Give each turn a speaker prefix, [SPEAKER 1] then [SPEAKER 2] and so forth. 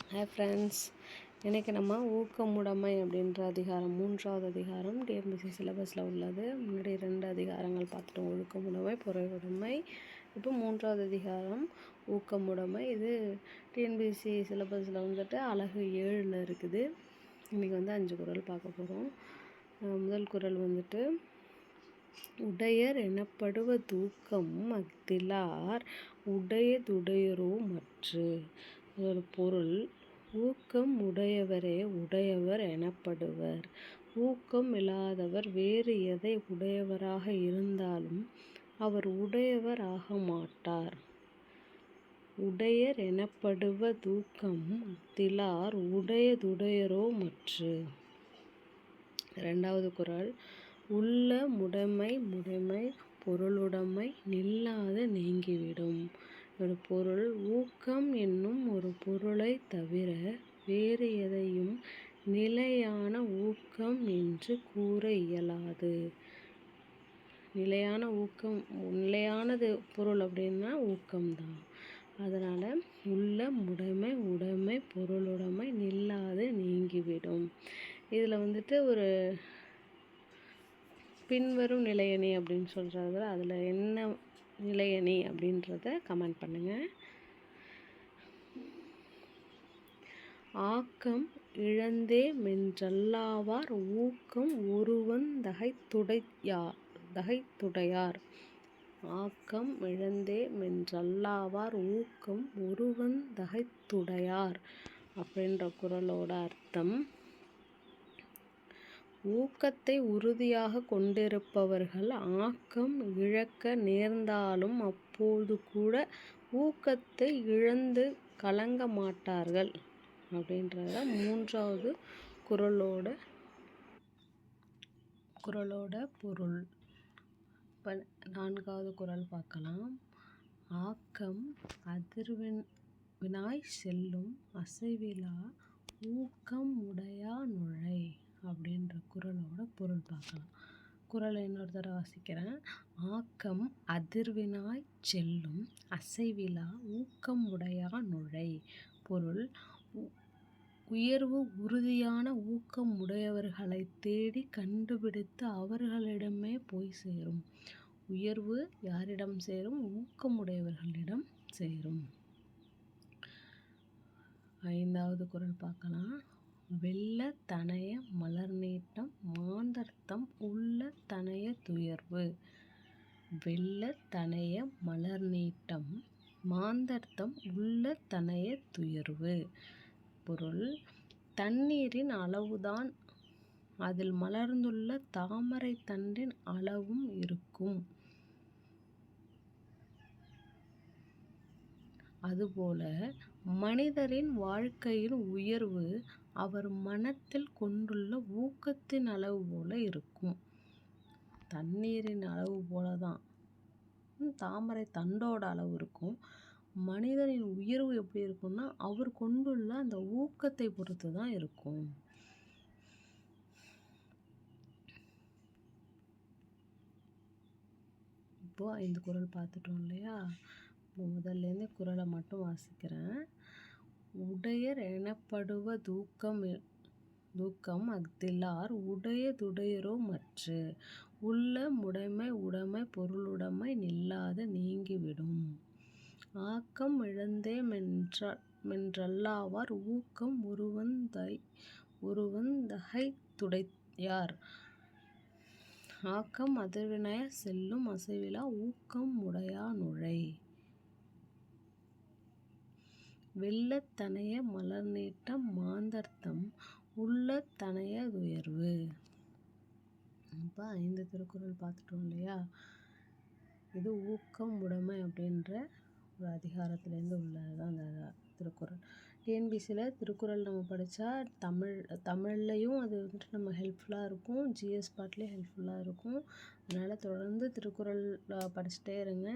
[SPEAKER 1] Hi friends, இன்றைக்கி நம்ம ஊக்கமுடைமை அப்படின்ற அதிகாரம் 3வது அதிகாரம் டிஎன்பிஎஸ்சி சிலபஸில் உள்ளது. முன்னாடி 2 அதிகாரங்கள் பார்த்துட்டோம், ஒழுக்கமுடைமை, பொறையுடைமை. இப்போ 3வது அதிகாரம் ஊக்கமுடைமை. இது டிஎன்பிஎஸ்சி சிலபஸில் வந்துட்டு அலகு 7ல் இருக்குது. இன்றைக்கி 5 குறள் பார்க்க போகிறோம். முதல் குறள் வந்துட்டு, உடையர் எனப்படுவ தூக்கம் அஃதிலார் உடையதுடையரோ மற்று. ஒரு பொருள், ஊக்கம் உடையவரே உடையவர் எனப்படுவர். ஊக்கம் இல்லாதவர் வேறு எதை உடையவராக இருந்தாலும் அவர் உடையவர் ஆக மாட்டார். உடையர் எனப்படுவ தூக்கம் அஃதிலார் உடையதுடையரோ மற்று. 2வது குறள், உள்ள முடைமை பொருளுடைமை நில்லாது நீங்கிவிடும். ஒரு பொருள், ஊக்கம் என்னும் ஒரு பொருளை தவிர வேறு எதையும் நிலையான ஊக்கம் என்று கூற இயலாது. நிலையானது பொருள் அப்படின்னா ஊக்கம்தான். அதனால் உள்ள முடைமை பொருளுடைமை நில்லாது நீங்கிவிடும். இதில் வந்துட்டு ஒரு பின்வரும் நிலையணி அப்படின்னு சொல்கிறது, அதில் என்ன நிலையணி அப்படின்றத கமெண்ட் பண்ணுங்கள். ஆக்கம் இழந்தே மென்றல்லாவார் ஊக்கம் ஒருவன் தகைத்துடையார். ஆக்கம் இழந்தே மென்றல்லாவார் ஊக்கம் ஒருவன் தகைத்துடையார் அப்படின்ற குறளோட அர்த்தம், ஊக்கத்தை உறுதியாக கொண்டிருப்பவர்கள் ஆக்கம் இழக்க நேர்ந்தாலும் அப்போது கூட ஊக்கத்தை இழந்து கலங்க மாட்டார்கள் அப்படின்றத 3வது குறளோட பொருள். இப்போ 4வது குறள் பார்க்கலாம். ஆக்கம் அதிர்வினாய் செல்லும் அசைவிலா ஊக்கம் உடையா நுழை அப்படின்ற குறளோட பொருள் பார்க்கலாம். குறளை இன்னொரு தடவை வாசிக்கிறேன். ஆக்கம் அதிர்வினாய் செல்லும் அசைவிலா ஊக்கம் உடையா நுழை. பொருள், உயர்வு உறுதியான ஊக்கம் உடையவர்களை தேடி கண்டுபிடித்து அவர்களிடமே போய் சேரும். உயர்வு யாரிடம் சேரும்? ஊக்கமுடையவர்களிடம் சேரும். 5வது குறள் பார்க்கலாம். வெள்ள தனைய மலர் நீட்டம் மாந்தர்த்தம் உள்ள தனைய துயர்வு. வெள்ள தனைய மலர் நீட்டம் மாந்தர்த்தம் உள்ள தனைய துயர்வு. பொருள், தண்ணீரின் அளவுதான் அதில் மலர்ந்துள்ள தாமரை தண்டின் அளவும் இருக்கும். அதுபோல மனிதரின் வாழ்க்கையின் உயர்வு அவர் மனத்தில் கொண்டுள்ள ஊக்கத்தின் அளவு போல இருக்கும். தண்ணீரின் அளவு போல தான் தாமரை தண்டோட அளவு இருக்கும். மனிதனின் உயர்வு எப்படி இருக்கும்னா அவர் கொண்டுள்ள அந்த ஊக்கத்தை பொறுத்து தான் இருக்கும். இப்போ 5 குறள் பார்த்துட்டோம் இல்லையா? முதல்லேருந்து குறளை மட்டும் வாசிக்கிறேன். உடையர் எனப்படுவ தூக்கம் அஃதிலார் உடையதுடையரோ மற்று. உள்ள முடைமை பொருளுடைமை நில்லாது நீங்கிவிடும். ஆக்கம் இழந்தே மென்றல்லாவார் ஊக்கம் ஒருவன் தகைத்துடையார். ஆக்கம் அதிர்வினாய் செல்லும் அசைவிலா ஊக்கம் உடையா நுழை. வெள்ளத்தனைய மலர் நீட்டம் மாந்தர்த்தம் உள்ள தனைய துயர்வு. இப்போ 5 திருக்குறள் பார்த்துட்டோம் இல்லையா? இது ஊக்கம் உடைமை அப்படின்ற ஒரு அதிகாரத்துலேருந்து உள்ளது தான் அந்த திருக்குறள். டிஎன்பிசியில் திருக்குறள் நம்ம படித்தா தமிழ்லையும் அது வந்துட்டு நம்ம ஹெல்ப்ஃபுல்லாக இருக்கும், ஜிஎஸ் பார்ட்லேயும் ஹெல்ப்ஃபுல்லாக இருக்கும். அதனால் தொடர்ந்து திருக்குறள் படிச்சுட்டே இருங்க.